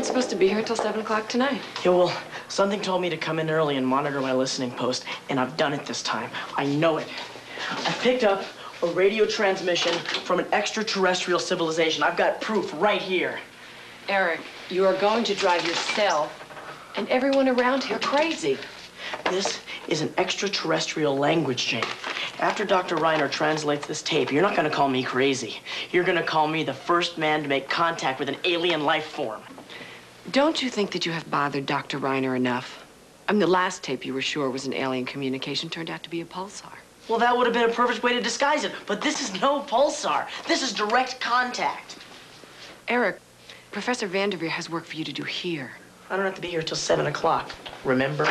Supposed to be here till 7 o'clock tonight. Yeah, well, something told me to come in early and monitor my listening post, and I've done it this time. I know it. I picked up a radio transmission from an extraterrestrial civilization. I've got proof right here. Eric, you are going to drive yourself and everyone around here crazy. This is an extraterrestrial language, Jane. After Dr. Reiner translates this tape, you're not going to call me crazy. You're going to call me the first man to make contact with an alien life form. Don't you think that you have bothered Dr. Reiner enough? I mean, the last tape you were sure was an alien communication turned out to be a pulsar. Well, that would have been a perfect way to disguise it. But this is no pulsar. This is direct contact. Eric, Professor Vanderveer has work for you to do here. I don't have to be here till 7 o'clock, remember?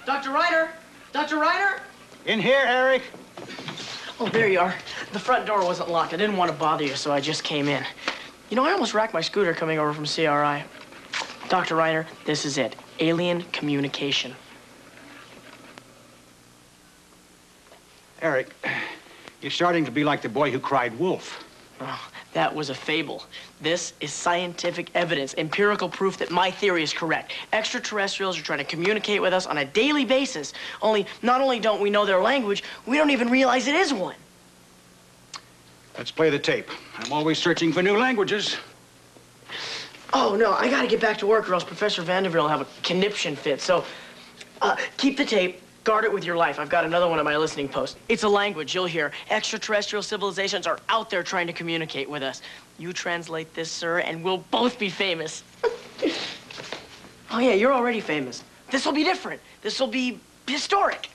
Dr. Reiner? Dr. Reiner? In here, Eric. Oh, there you are. The front door wasn't locked. I didn't want to bother you, so I just came in. You know, I almost wrecked my scooter coming over from CRI. Dr. Reiner, this is it. Alien communication. Eric, you're starting to be like the boy who cried wolf. Oh, that was a fable. This is scientific evidence, empirical proof that my theory is correct. Extraterrestrials are trying to communicate with us on a daily basis. Only, not only don't we know their language, we don't even realize it is one. Let's play the tape. I'm always searching for new languages. Oh, no, I gotta get back to work or else Professor Vanderveer will have a conniption fit. So, keep the tape. Guard it with your life. I've got another one on my listening post. It's a language, you'll hear. Extraterrestrial civilizations are out there trying to communicate with us. You translate this, sir, and we'll both be famous. Oh, yeah, you're already famous. This will be different. This will be historic.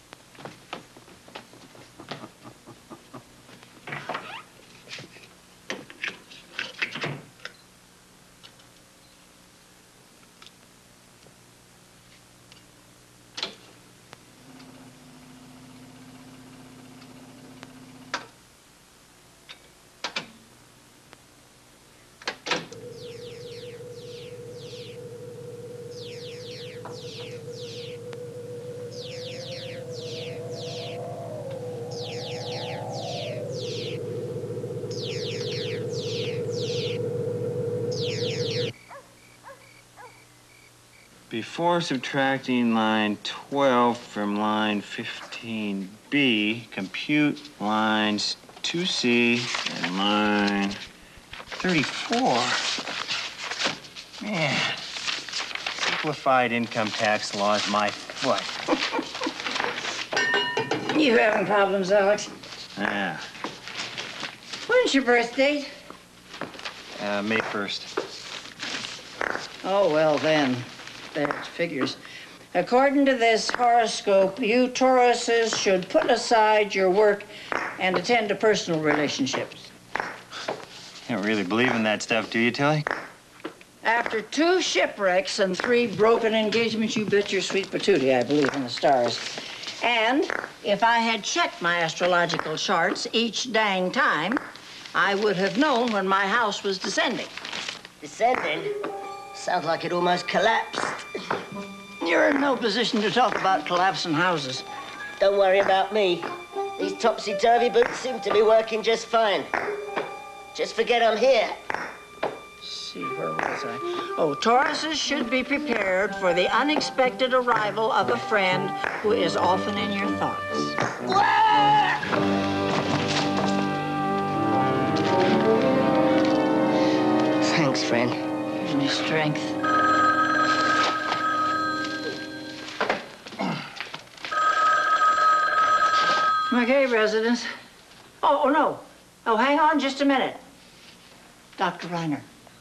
Before subtracting line 12 from line 15B, compute lines 2C and line 34. Man, simplified income tax law is my foot. You having problems, Alex? Yeah. When's your birth date? May 1st. Oh, well, then. That figures. According to this horoscope, you Tauruses should put aside your work and attend to personal relationships. You don't really believe in that stuff, do you, Tilly? After 2 shipwrecks and 3 broken engagements, you bet your sweet patootie I believe in the stars. And if I had checked my astrological charts each dang time, I would have known when my house was descending. Descending? Sounds like it almost collapsed. You're in no position to talk about collapsing houses. Don't worry about me. These topsy-turvy boots seem to be working just fine. Just forget I'm here. See, where was I? Oh, Tauruses should be prepared for the unexpected arrival of a friend who is often in your thoughts. Thanks, friend. Gives me strength. Okay, residents. Oh, no. Oh, hang on just a minute. Dr. Reiner.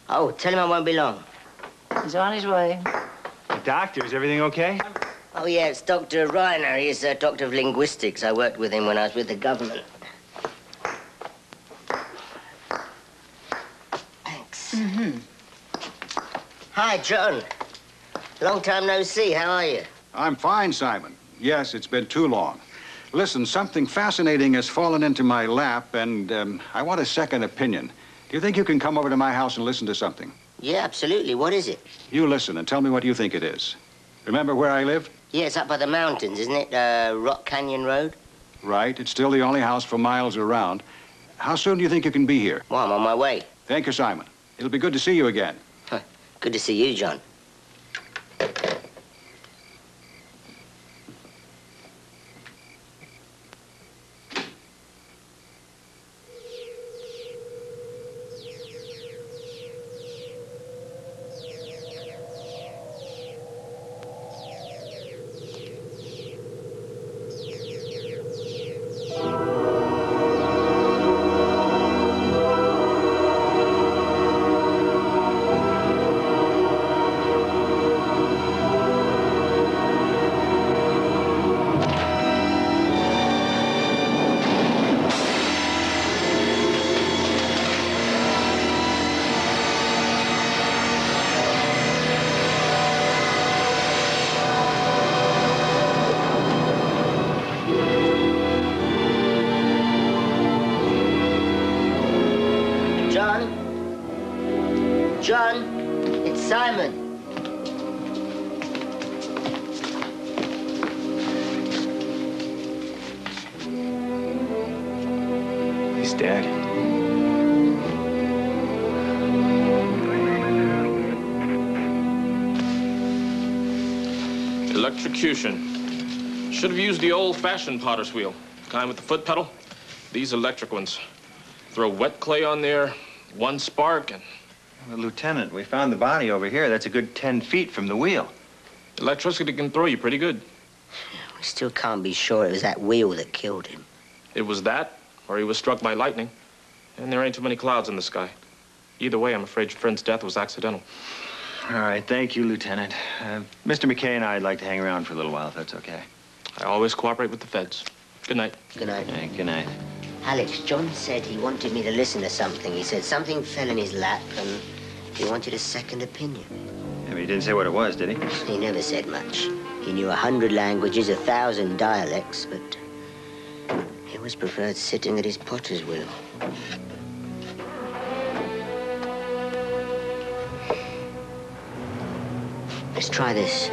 Oh, tell him I won't be long. He's on his way. Doctor, is everything okay? Oh, yeah, it's Dr. Reiner. He's a doctor of linguistics. I worked with him when I was with the government. Thanks. Mm-hmm. Hi, John. Long time no see. How are you? I'm fine, Simon. Yes, it's been too long. Listen, something fascinating has fallen into my lap, and I want a second opinion. Do you think you can come over to my house and listen to something? Yeah, absolutely. What is it? You listen and tell me what you think it is. Remember where I live? Yeah, it's up by the mountains, isn't it? Rock Canyon Road? Right. It's still the only house for miles around. How soon do you think you can be here? Well, I'm on my way. Thank you, Simon. It'll be good to see you again. Good to see you, John. John, it's Simon. He's dead. Electrocution. Should have used the old-fashioned potter's wheel, kind with the foot pedal. These electric ones. Throw wet clay on there, one spark, and... Well, Lieutenant, we found the body over here. That's a good 10 feet from the wheel. Electricity can throw you pretty good. We still can't be sure it was that wheel that killed him. It was that, or he was struck by lightning. And there ain't too many clouds in the sky. Either way, I'm afraid your friend's death was accidental. All right, thank you, Lieutenant. Mr. McKay and I'd like to hang around for a little while, if that's okay. I always cooperate with the feds. Good night. Good night. Hey, good night. Alex, John said he wanted me to listen to something. He said something fell in his lap and he wanted a second opinion. Yeah, but he didn't say what it was, did he? He never said much. He knew 100 languages, 1,000 dialects, but he always preferred sitting at his potter's wheel. Let's try this.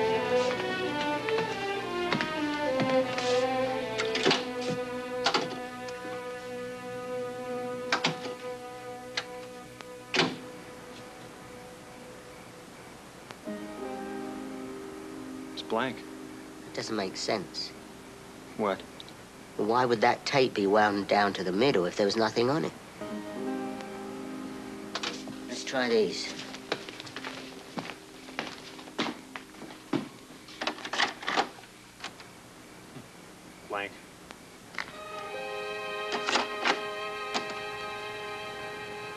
It's blank. It doesn't make sense. What? Why would that tape be wound down to the middle if there was nothing on it? Let's try these. Blank.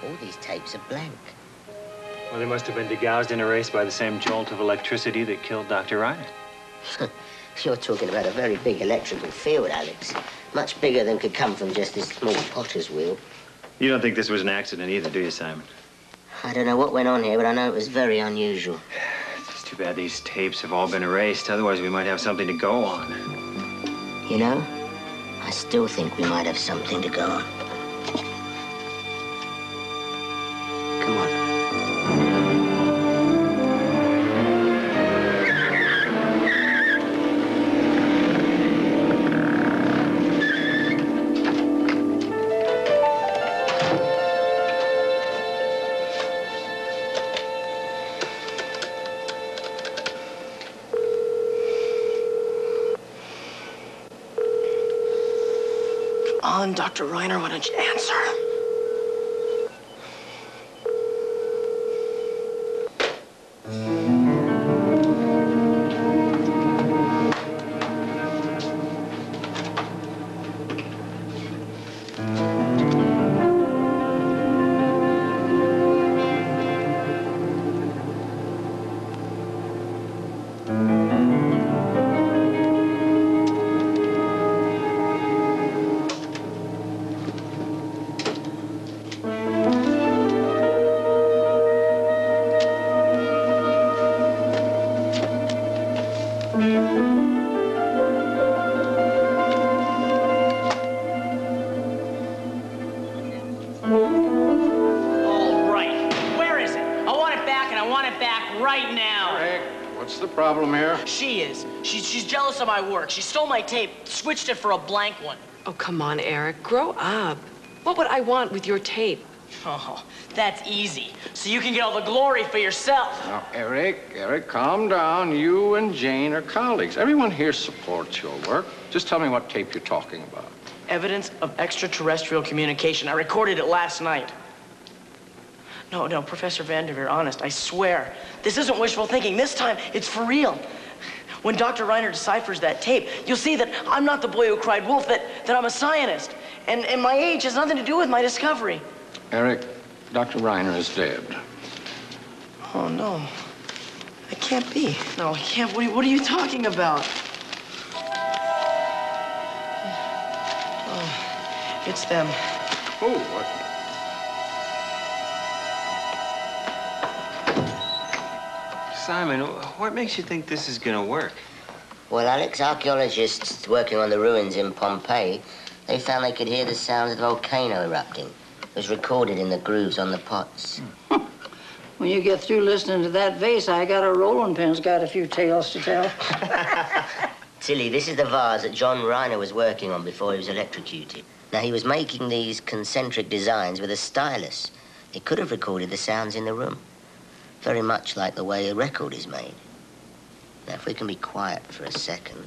All these tapes are blank. Well, they must have been degoused and erased by the same jolt of electricity that killed Dr. Reiner. You're talking about a very big electrical field, Alex. Much bigger than could come from just this small potter's wheel. You don't think this was an accident either, do you, Simon? I don't know what went on here, but I know it was very unusual. It's too bad these tapes have all been erased. Otherwise, we might have something to go on. You know, I still think we might have something to go on. Come on. Dr. Reiner, why don't you answer? She's jealous of my work. She stole my tape, switched it for a blank one. Oh, come on, Eric. Grow up. What would I want with your tape? Oh, that's easy. So you can get all the glory for yourself. Now, Eric, calm down. You and Jane are colleagues. Everyone here supports your work. Just tell me what tape you're talking about. Evidence of extraterrestrial communication. I recorded it last night. No, Professor Vanderveer, honest, I swear. This isn't wishful thinking. This time, it's for real. When Dr. Reiner deciphers that tape, you'll see that I'm not the boy who cried wolf, that I'm a scientist. And my age has nothing to do with my discovery. Eric, Dr. Reiner is dead. Oh, no. It can't be. No, it can't. What are you talking about? Oh, it's them. Oh, what? Simon, what makes you think this is going to work? Well, Alex, archaeologists working on the ruins in Pompeii, they found they could hear the sound of the volcano erupting. It was recorded in the grooves on the pots. When you get through listening to that vase, I got a rolling pin's got a few tales to tell. Tilly, this is the vase that John Reiner was working on before he was electrocuted. Now, he was making these concentric designs with a stylus. It could have recorded the sounds in the room. Very much like the way a record is made. Now, if we can be quiet for a second.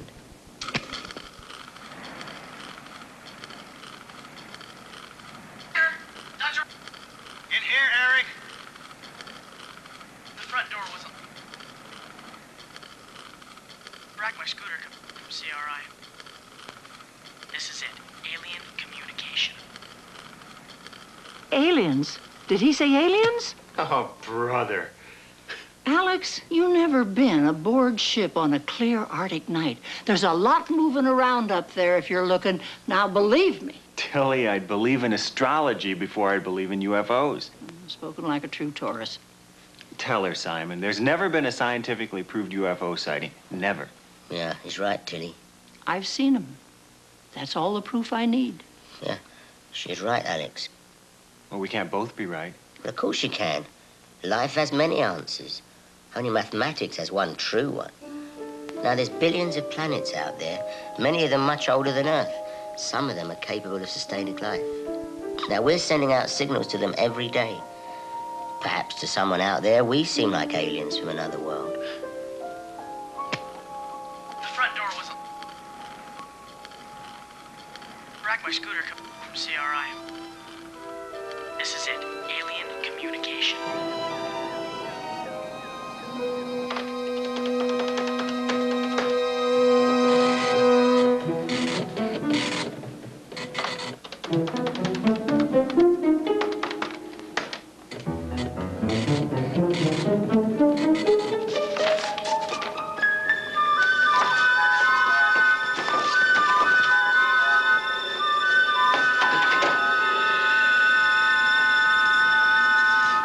Doctor! In here, Eric. The front door wasn't... Rack my scooter from CRI. This is it. Alien communication. Aliens? Did he say aliens? Oh, brother. Alex, you've never been aboard ship on a clear Arctic night. There's a lot moving around up there if you're looking. Now, believe me. Tilly, I'd believe in astrology before I'd believe in UFOs. Spoken like a true Taurus. Tell her, Simon, there's never been a scientifically proved UFO sighting. Never. Yeah, he's right, Tilly. I've seen them. That's all the proof I need. Yeah, she's right, Alex. Well, we can't both be right. But of course you can. Life has many answers. Only mathematics has one true one. Now, there's billions of planets out there, many of them much older than Earth. Some of them are capable of sustaining life. Now, we're sending out signals to them every day. Perhaps to someone out there, we seem like aliens from another world. The front door wasn't... Rack my scooter from CRI. This is it. Alien communication.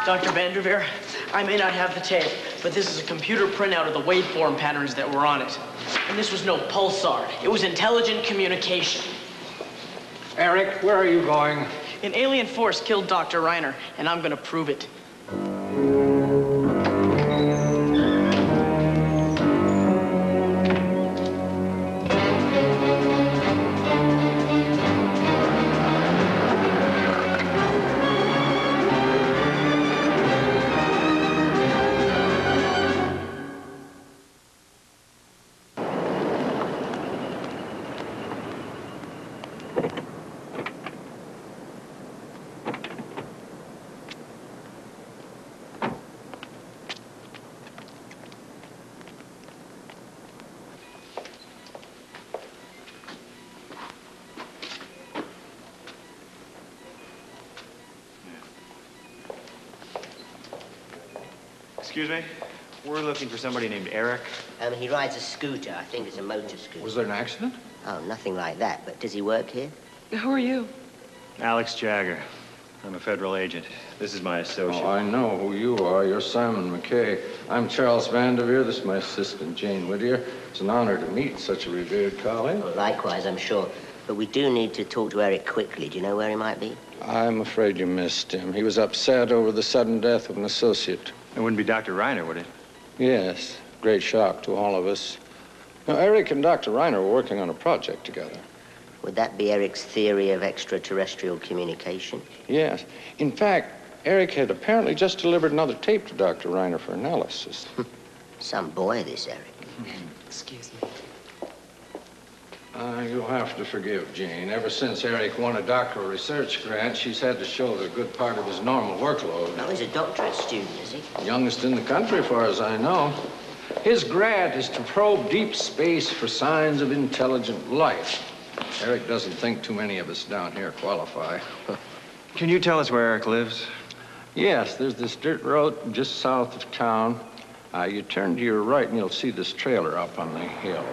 Dr. Vanderveer, I may not have the tape, but this is a computer printout of the waveform patterns that were on it. And this was no pulsar. It was intelligent communication. Eric, where are you going? An alien force killed Dr. Reiner, and I'm gonna prove it. Excuse me? We're looking for somebody named Eric. He rides a scooter. I think it's a motor scooter. Was there an accident? Oh, nothing like that. But does he work here? Who are you? Alex Jagger. I'm a federal agent. This is my associate. Oh, I know who you are. You're Simon McKay. I'm Charles Vanderveer. This is my assistant, Jane Whittier. It's an honor to meet such a revered colleague. Well, likewise, I'm sure. But we do need to talk to Eric quickly. Do you know where he might be? I'm afraid you missed him. He was upset over the sudden death of an associate. It wouldn't be Dr. Reiner, would it? Yes, great shock to all of us. Now, Eric and Dr. Reiner were working on a project together. Would that be Eric's theory of extraterrestrial communication? Yes. In fact, Eric had apparently just delivered another tape to Dr. Reiner for analysis. Some boy, this Eric. Excuse me. You'll have to forgive Jane. Ever since Eric won a doctoral research grant, she's had to shoulder a good part of his normal workload. Oh, he's a doctorate student, is he? Youngest in the country, far as I know. His grant is to probe deep space for signs of intelligent life. Eric doesn't think too many of us down here qualify. Can you tell us where Eric lives? Yes, there's this dirt road just south of town. You turn to your right and you'll see this trailer up on the hill.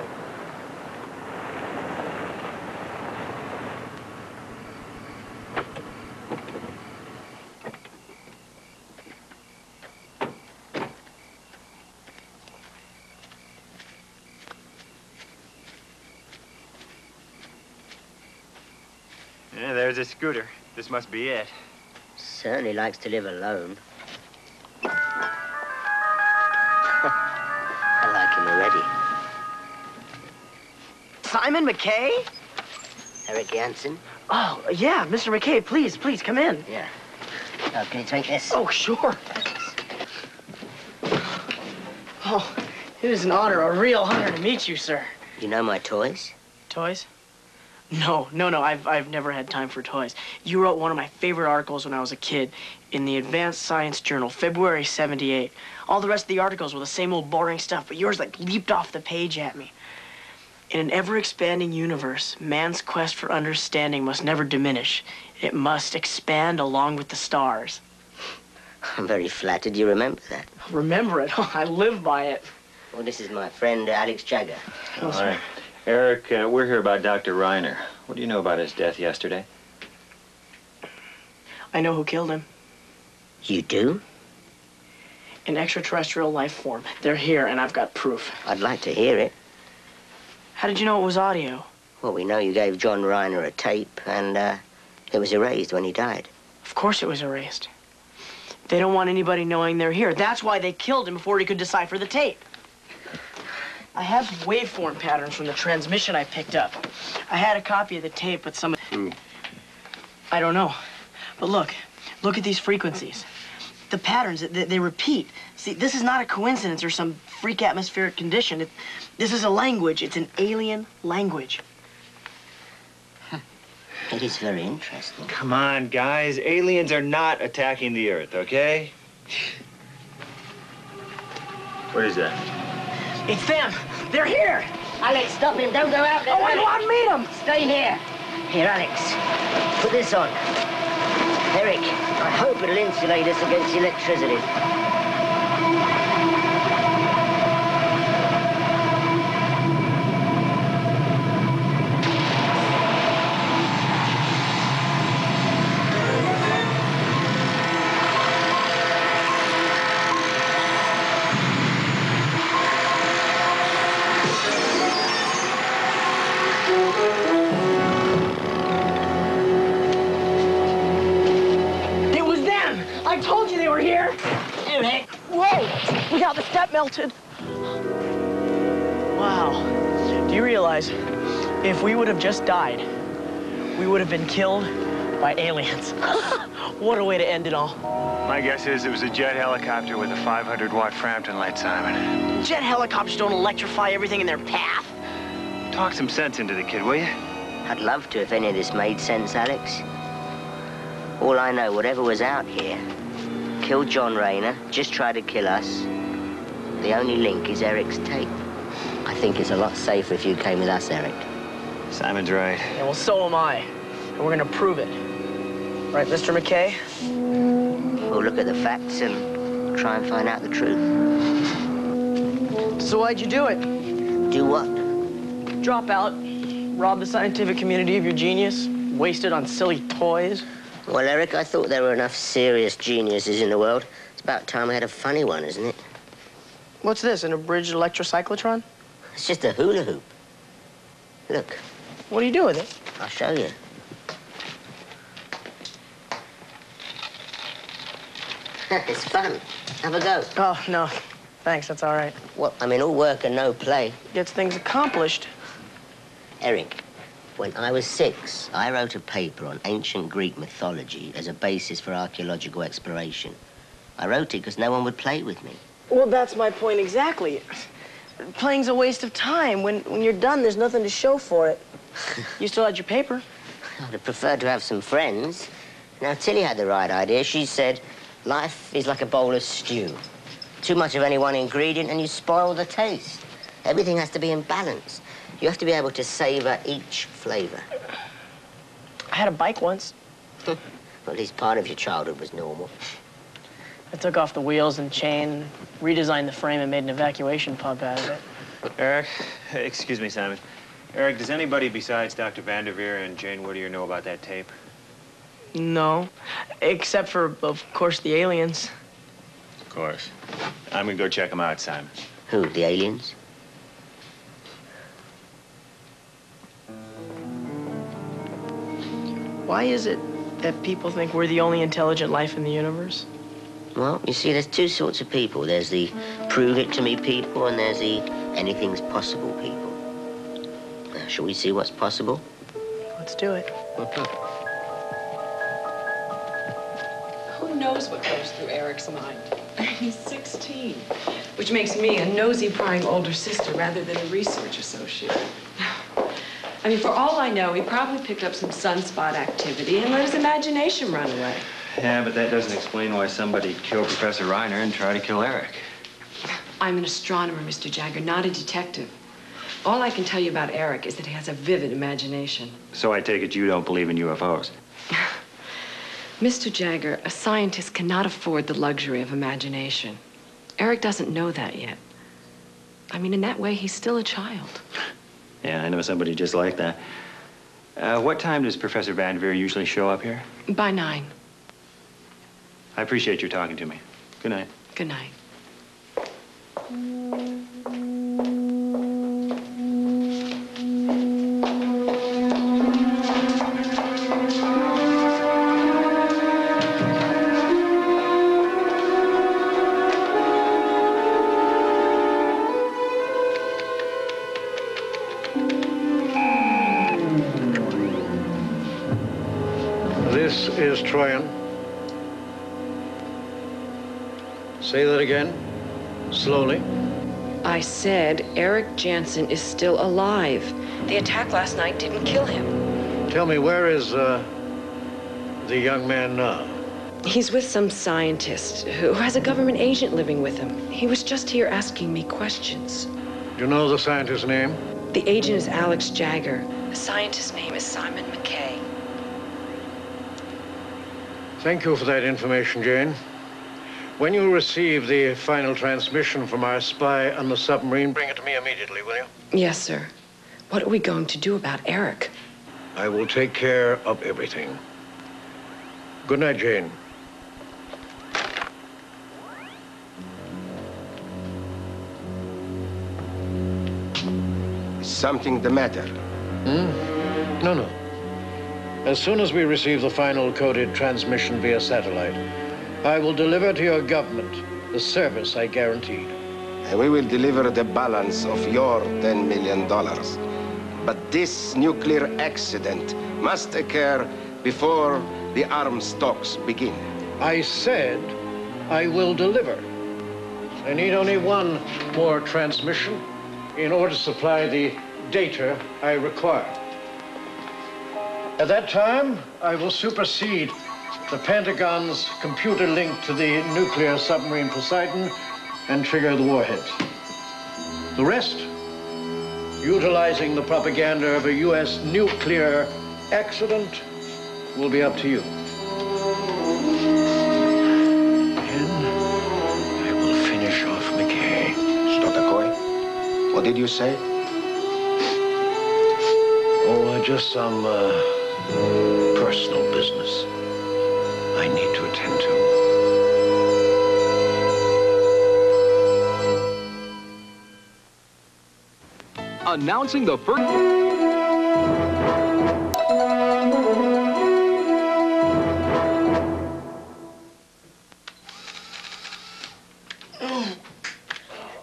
Yeah, there's a scooter. This must be it. Certainly likes to live alone. I like him already. Simon McKay? Eric Jansen? Oh, yeah, Mr. McKay, please, come in. Yeah. Oh, can you take this? Oh, sure. Oh, it is an honor, a real honor to meet you, sir. You know my toys? Toys? No, I've never had time for toys. You wrote one of my favorite articles when I was a kid in the Advanced Science Journal, February '78. All the rest of the articles were the same old boring stuff, but yours like leaped off the page at me. In an ever-expanding universe, man's quest for understanding must never diminish. It must expand along with the stars. I'm very flattered you remember that. Remember it? I live by it. Well, this is my friend, Alex Jagger. Oh, sorry. Eric, we're here about Dr. Reiner. What do you know about his death yesterday? I know who killed him. You do? An extraterrestrial life form. They're here, and I've got proof. I'd like to hear it. How did you know it was audio? Well, we know you gave John Reiner a tape, and it was erased when he died. Of course it was erased. They don't want anybody knowing they're here. That's why they killed him before he could decipher the tape. I have waveform patterns from the transmission I picked up. I had a copy of the tape, but some... I don't know. But look at these frequencies. The patterns, they repeat. See, this is not a coincidence or some freak atmospheric condition. This is a language. It's an alien language. It is very interesting. Come on, guys. Aliens are not attacking the Earth, okay? What is that? It's them. They're here. Alex, stop him. Don't go out there. Oh, I want to meet them. Stay here. Here, Alex. Put this on. Eric, I hope it'll insulate us against electricity. that melted. Wow. Do you realize if we would have just died, we would have been killed by aliens? What a way to end it all. My guess is it was a jet helicopter with a 500-watt Frampton light, Simon. Jet helicopters don't electrify everything in their path. Talk some sense into the kid, will you? I'd love to if any of this made sense, Alex. All I know, whatever was out here, killed John Rayner, just tried to kill us. The only link is Eric's tape. I think it's a lot safer if you came with us, Eric. Simon's right. Yeah, well, so am I. And we're gonna prove it. Right, Mr. McKay? We'll look at the facts and try and find out the truth. So why'd you do it? Do what? Drop out, rob the scientific community of your genius, waste it on silly toys. Well, Eric, I thought there were enough serious geniuses in the world. It's about time we had a funny one, isn't it? What's this, an abridged electrocyclotron? It's just a hula hoop. Look. What do you do with it? I'll show you. It's fun. Have a go. Oh, no. Thanks, that's all right. Well, I mean, all work and no play. Gets things accomplished. Eric, when I was 6, I wrote a paper on ancient Greek mythology as a basis for archaeological exploration. I wrote it because no one would play with me. Well, that's my point exactly. Playing's a waste of time. When you're done, there's nothing to show for it. You still had your paper. I'd have preferred to have some friends. Now, Tilly had the right idea. She said, life is like a bowl of stew. Too much of any one ingredient and you spoil the taste. Everything has to be in balance. You have to be able to savor each flavor. I had a bike once. Well, at least part of your childhood was normal. I took off the wheels and chain, redesigned the frame, and made an evacuation pump out of it. Eric, excuse me, Simon. Eric, does anybody besides Dr. Vanderveer and Jane Whittier know about that tape? No, except for, of course, the aliens. Of course. I'm gonna go check them out, Simon. Who, the aliens? Why is it that people think we're the only intelligent life in the universe? Well, you see, there's two sorts of people. There's the prove it to me people, and there's the anything's possible people. Now, shall we see what's possible? Let's do it. Who knows what goes through Eric's mind? He's 16, which makes me a nosy, prying older sister rather than a research associate. I mean, for all I know, he probably picked up some sunspot activity and let his imagination run away. Yeah, but that doesn't explain why somebody'd kill Professor Reiner and try to kill Eric. I'm an astronomer, Mr. Jagger, not a detective. All I can tell you about Eric is that he has a vivid imagination. So I take it you don't believe in UFOs? Mr. Jagger, a scientist cannot afford the luxury of imagination. Eric doesn't know that yet. I mean, in that way, he's still a child. Yeah, I know somebody just like that. What time does Professor Vanderveer usually show up here? By 9. I appreciate your talking to me. Good night. Good night. This is Troyan. Say that again, slowly. I said Eric Jansen is still alive. The attack last night didn't kill him. Tell me, where is the young man now? He's with some scientist who has a government agent living with him. He was just here asking me questions. Do you know the scientist's name? The agent is Alex Jagger. The scientist's name is Simon McKay. Thank you for that information, Jane. When you receive the final transmission from our spy on the submarine, bring it to me immediately, will you? Yes, sir. What are we going to do about Eric? I will take care of everything. Good night, Jane. Is something the matter? No. As soon as we receive the final coded transmission via satellite, I will deliver to your government the service I guaranteed. We will deliver the balance of your $10 million. But this nuclear accident must occur before the arms talks begin. I said I will deliver. I need only one more transmission in order to supply the data I require. At that time, I will supersede the Pentagon's computer link to the nuclear submarine Poseidon and trigger the warheads. The rest, utilizing the propaganda of a U.S. nuclear accident, will be up to you. And I will finish off McKay. Stotakoy, what did you say? Oh, just some personal business I need to attend to. Announcing the first...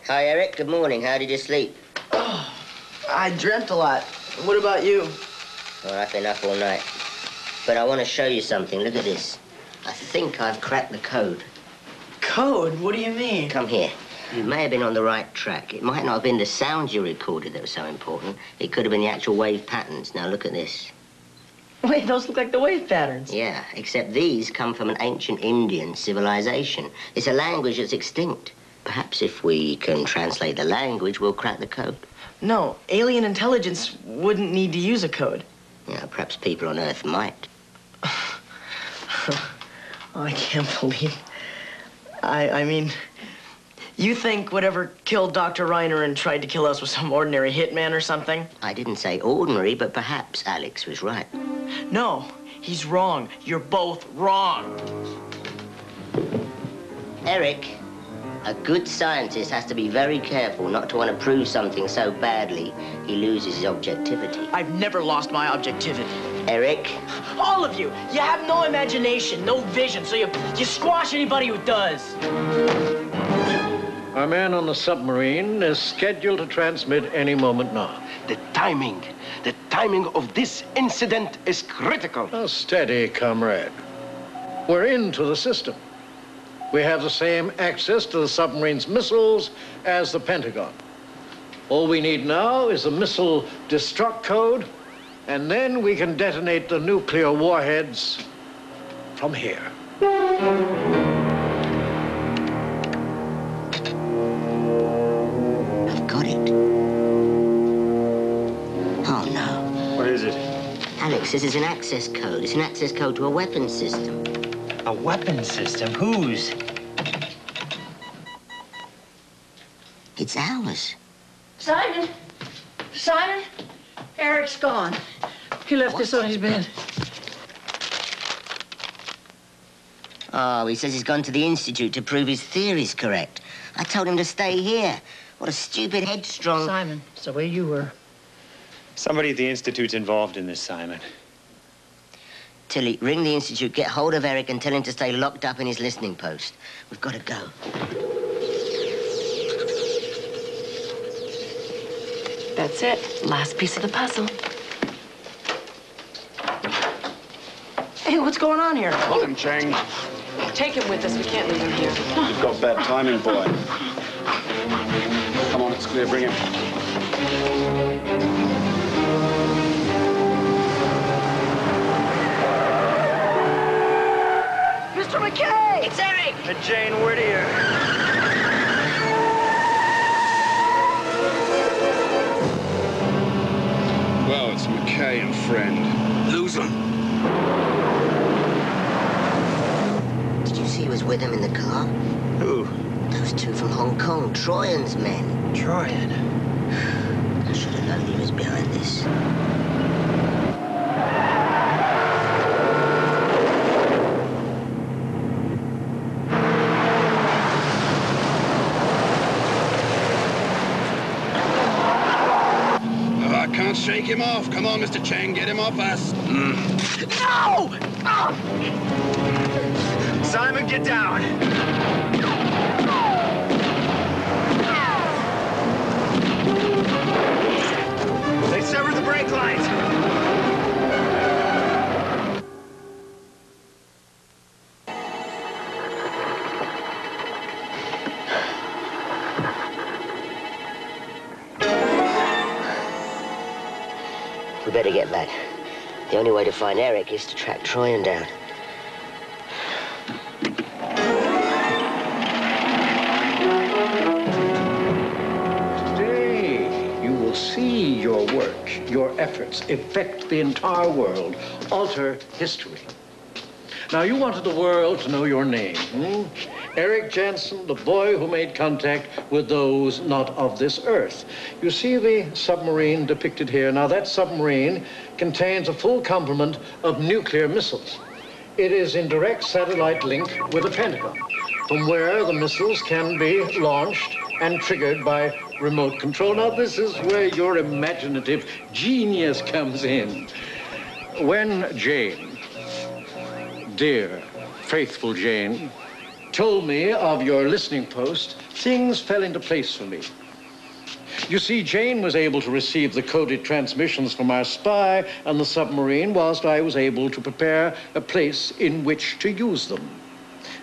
Hi, Eric. Good morning. How did you sleep? Oh, I dreamt a lot. What about you? Well, I've been up all night. But I want to show you something. Look at this. I think I've cracked the code. Code? What do you mean? Come here. You may have been on the right track. It might not have been the sounds you recorded that were so important. It could have been the actual wave patterns. Now, look at this. Wait, those look like the wave patterns. Yeah, except these come from an ancient Indian civilization. It's a language that's extinct. Perhaps if we can translate the language, we'll crack the code. No, alien intelligence wouldn't need to use a code. Yeah, perhaps people on Earth might. I can't believe... I mean... You think whatever killed Dr. Reiner and tried to kill us was some ordinary hitman or something? I didn't say ordinary, but perhaps Alex was right. No, he's wrong. You're both wrong. Eric, a good scientist has to be very careful not to want to prove something so badly he loses his objectivity. I've never lost my objectivity. Eric? All of you! You have no imagination, no vision, so you squash anybody who does. Our man on the submarine is scheduled to transmit any moment now. The timing of this incident is critical. Oh, steady, comrade. We're into the system. We have the same access to the submarine's missiles as the Pentagon. All we need now is a missile destruct code, and then we can detonate the nuclear warheads from here. Alex, this is an access code. It's an access code to a weapons system. A weapons system? Whose? It's ours. Simon! Simon! Eric's gone. He left this on his bed. Oh, he says he's gone to the Institute to prove his theory's correct. I told him to stay here. What a stupid, headstrong... Simon, it's the way you were. Somebody at the Institute's involved in this, Simon. Tilly, ring the Institute, get hold of Eric and tell him to stay locked up in his listening post. We've got to go. That's it. Last piece of the puzzle. Hey, what's going on here? Hold him, Chang. Take him with us. We can't leave him here. You've got bad timing, boy. Come on, it's clear. Bring him. Mr. McKay! It's Eric! And Jane Whittier. Well, it's McKay and friend. Lose him. Did you see who was with him in the car? Who? Those two from Hong Kong, Troyan's men. Troyan? I should have known he was behind this. Can't shake him off. Come on, Mr. Chang, get him off us. No! Oh! Simon, get down. sever the brake lines. We better get back. The only way to find Eric is to track Troyan down. Today, you will see your work, your efforts affect the entire world, alter history. Now, you wanted the world to know your name, Eric Jansen, the boy who made contact with those not of this earth. You see the submarine depicted here. Now, that submarine contains a full complement of nuclear missiles. It is in direct satellite link with the Pentagon, from where the missiles can be launched and triggered by remote control. Now, this is where your imaginative genius comes in. When Jane, dear, faithful Jane, told me of your listening post, things fell into place for me. You see, Jane was able to receive the coded transmissions from our spy on the submarine, whilst I was able to prepare a place in which to use them.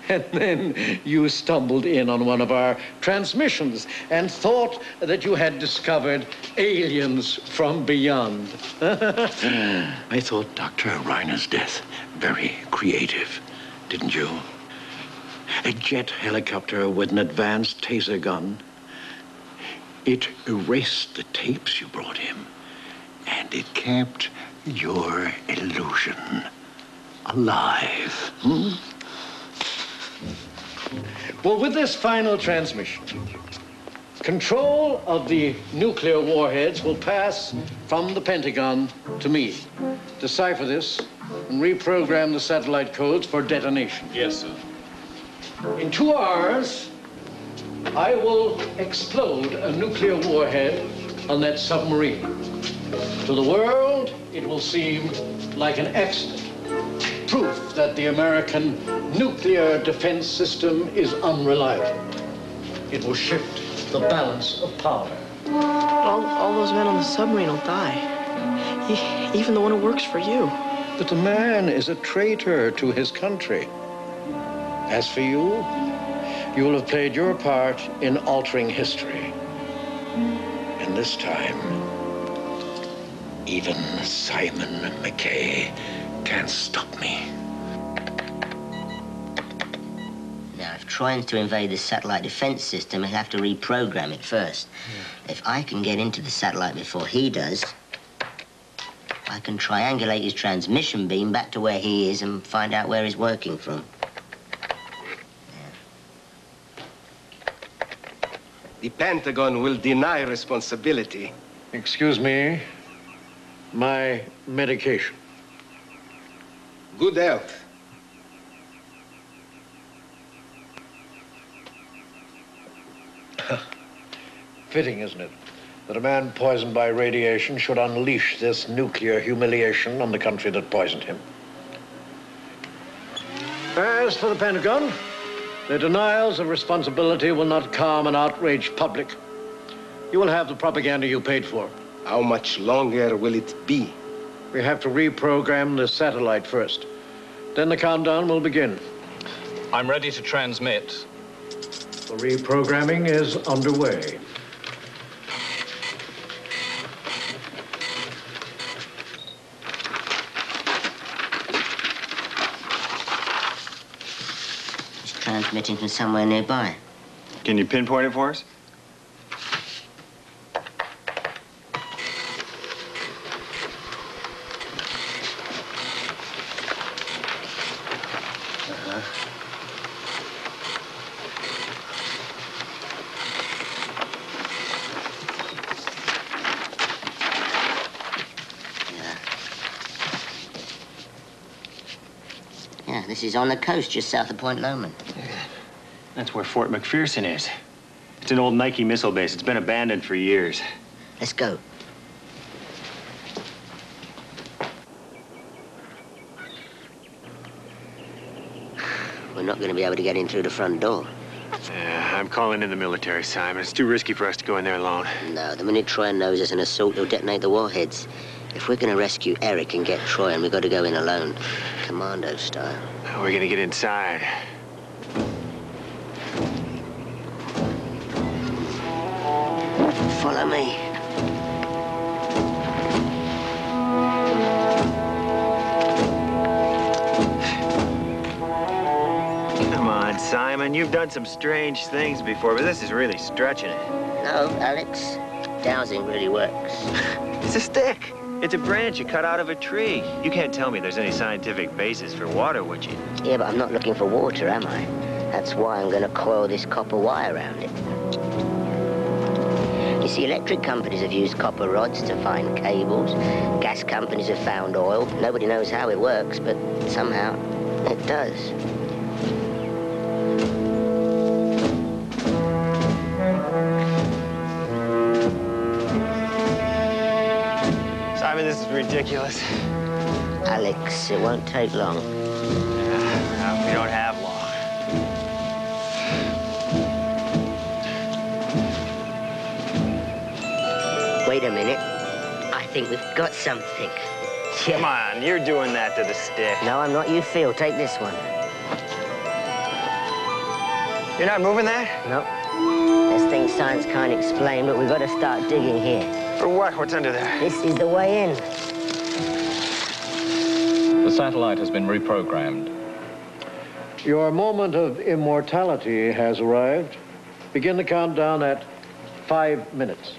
And then you stumbled in on one of our transmissions and thought that you had discovered aliens from beyond. I thought Dr. Reiner's death very creative, didn't you? A jet helicopter with an advanced taser gun. It erased the tapes you brought him, and it kept your illusion alive. Well, with this final transmission, control of the nuclear warheads will pass from the Pentagon to me. Decipher this and reprogram the satellite codes for detonation. Yes, sir. In 2 hours, I will explode a nuclear warhead on that submarine. To the world, it will seem like an accident. Proof that the American nuclear defense system is unreliable. It will shift the balance of power. All those men on the submarine will die. Even the one who works for you. But the man is a traitor to his country. As for you, you will have played your part in altering history. And this time, even Simon McKay can't stop me. Now, if Troyan's to invade the satellite defense system, he'll have to reprogram it first. If I can get into the satellite before he does, I can triangulate his transmission beam back to where he is and find out where he's working from. The Pentagon will deny responsibility. Excuse me, my medication. Good health. Fitting, isn't it, that a man poisoned by radiation should unleash this nuclear humiliation on the country that poisoned him. As for the Pentagon, their denials of responsibility will not calm an outraged public. You will have the propaganda you paid for. How much longer will it be? We have to reprogram the satellite first. Then the countdown will begin. I'm ready to transmit. The reprogramming is underway. Transmitting from somewhere nearby. Can you pinpoint it for us? Yeah, this is on the coast just south of Point Lomond. That's where Fort McPherson is. It's an old Nike missile base. It's been abandoned for years. Let's go. We're not going to be able to get in through the front door. I'm calling in the military, Simon. It's too risky for us to go in there alone. No, the minute Troy knows there's an assault, he'll detonate the warheads. If we're gonna rescue Eric and get Troy, and we've got to go in alone, commando style. How are we gonna get inside? Follow me. Come on, Simon. You've done some strange things before, but this is really stretching it. No, Alex. Dowsing really works. It's a stick. It's a branch you cut out of a tree. You can't tell me there's any scientific basis for water, would you? Yeah, but I'm not looking for water, am I? That's why I'm gonna coil this copper wire around it. You see, electric companies have used copper rods to find cables. Gas companies have found oil. Nobody knows how it works, but somehow it does. Simon, this is ridiculous. Alex, it won't take long. We don't have long. Wait a minute. I think we've got something. Yeah. Come on, you're doing that to the stick. No, I'm not. You feel. Take this one. You're not moving that? No. There's things science can't explain, but we've got to start digging here. For what? What's under there? This is the way in. The satellite has been reprogrammed. Your moment of immortality has arrived. Begin the countdown at 5 minutes.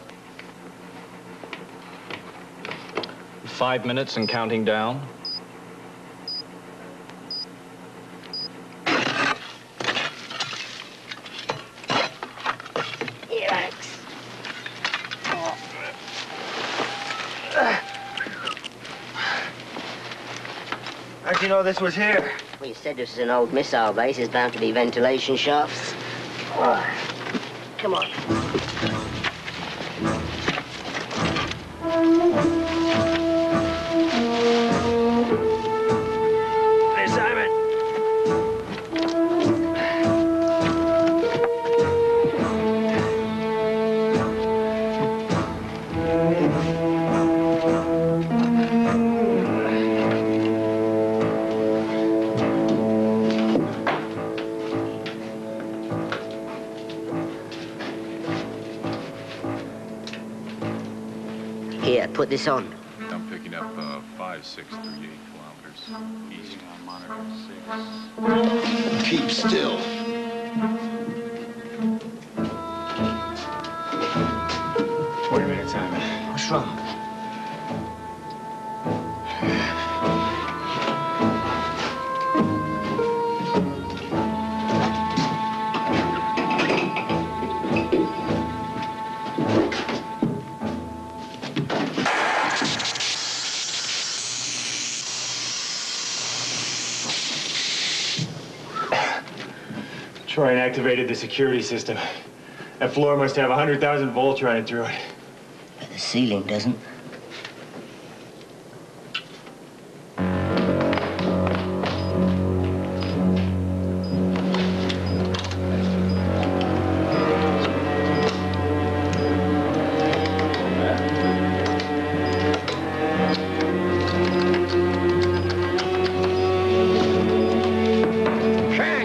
5 minutes and counting down. Here, Alex. How'd you know this was here? Well, you said this is an old missile base. There's bound to be ventilation shafts. Oh. Come on. Hey, Simon. Here, put this on. I'm picking up 5638 kilometers east on monitor 6. Keep still. Wait a minute, Simon. What's wrong? Troy activated the security system. That floor must have 100,000 volts running through it. But the ceiling doesn't.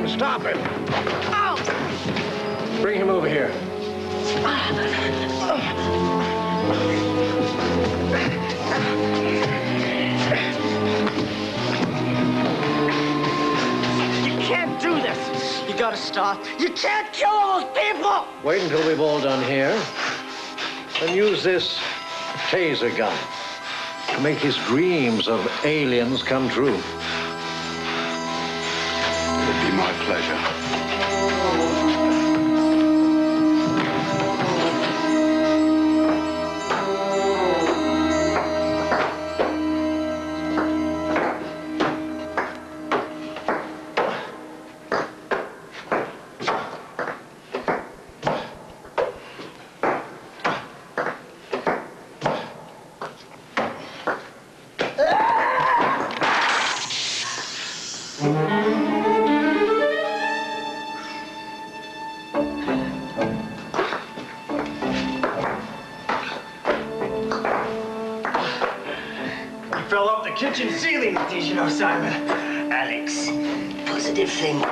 Stop it! Ow! Bring him over here. You can't do this. You gotta stop. You can't kill all those people! Wait until we've all done here. And use this taser gun to make his dreams of aliens come true. It'll be my pleasure. fell off the kitchen ceiling, did you know, Simon? Alex, positive thing.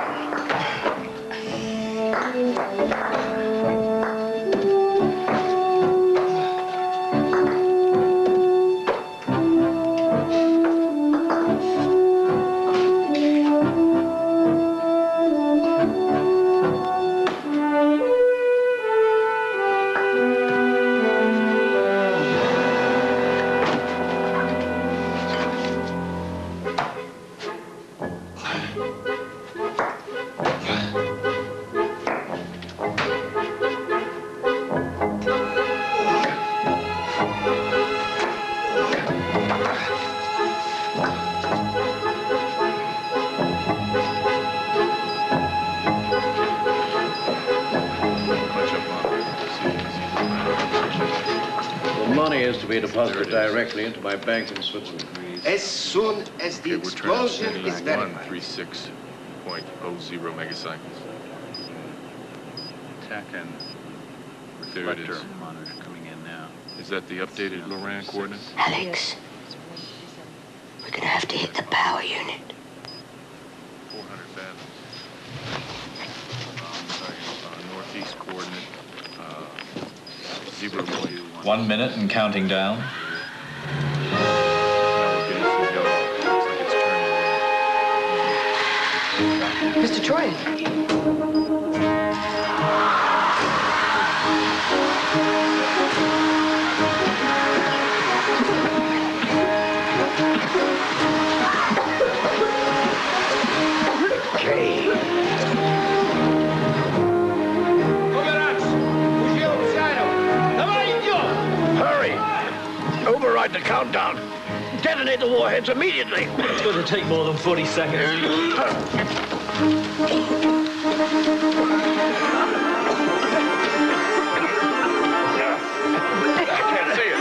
Deposited directly into my bank in Switzerland. As soon as the explosion is verified. 136.00 megacycles. Tech and There it is. monitor coming in now. Is that the updated Loran coordinates? Alex, we're gonna have to hit the power unit. 400 fathoms. Northeast coordinate. 0.1. 1 minute and counting down. Mr. Troy. Override the countdown. Detonate the warheads immediately. It's going to take more than 40 seconds. I can't see it.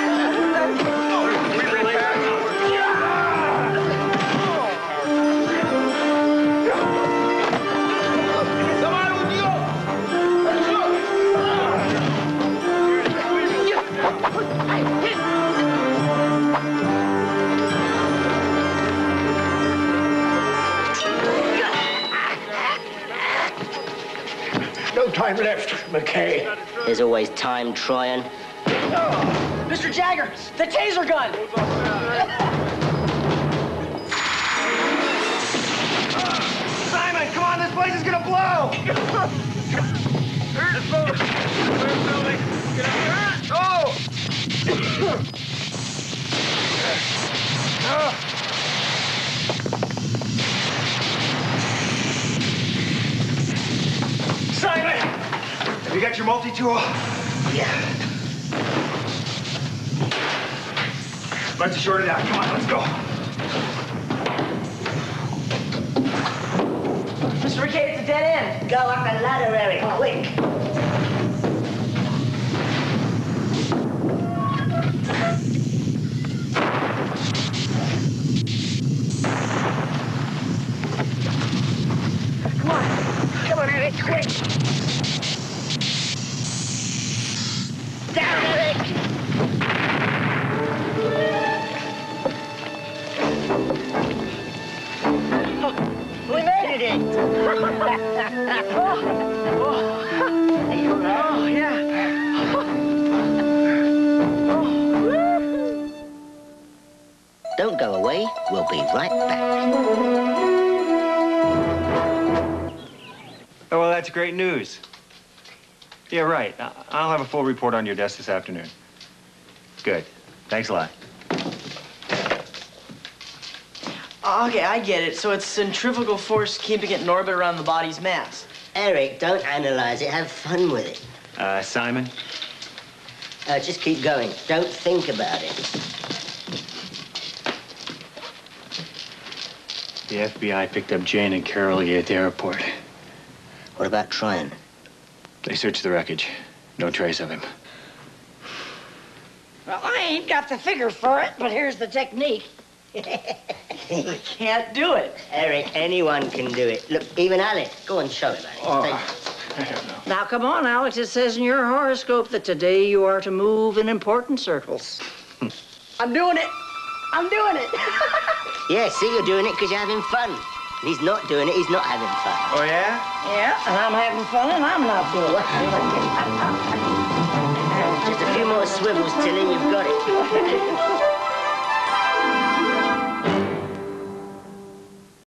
No time left, McKay. There's always time, Tryon. Oh, Mr. Jagger, the taser gun! Simon, come on, this place is gonna blow! Simon! Have you got your multi-tool? Yeah. Let's short it out. Come on, let's go. Mr. McKay, it's a dead end. Go up the ladder, Eric, quick. Come on, Eric, quick. Down, Eric. We made it. Are you all right? Oh, yeah. Don't go away. We'll be right back. Oh, well, that's great news. Yeah, right. I'll have a full report on your desk this afternoon. Good. Thanks a lot. Okay, I get it. So it's centrifugal force keeping it in orbit around the body's mass. Eric, don't analyze it. Have fun with it. Simon? Just keep going. Don't think about it. The FBI picked up Jane and Carol at the airport. What about Tryon? They searched the wreckage. No trace of him. Well, I ain't got the figure for it, but here's the technique. I can't do it. Eric, anyone can do it. Look, even Alex. Go and show him, Alex. Now, come on, Alex. It says in your horoscope that today you are to move in important circles. I'm doing it. I'm doing it. Yeah, see, you're doing it because you're having fun. He's not doing it, he's not having fun. Oh, yeah? Yeah, and I'm having fun and I'm not doing it. Just a few more swivels, Tilly, you've got it.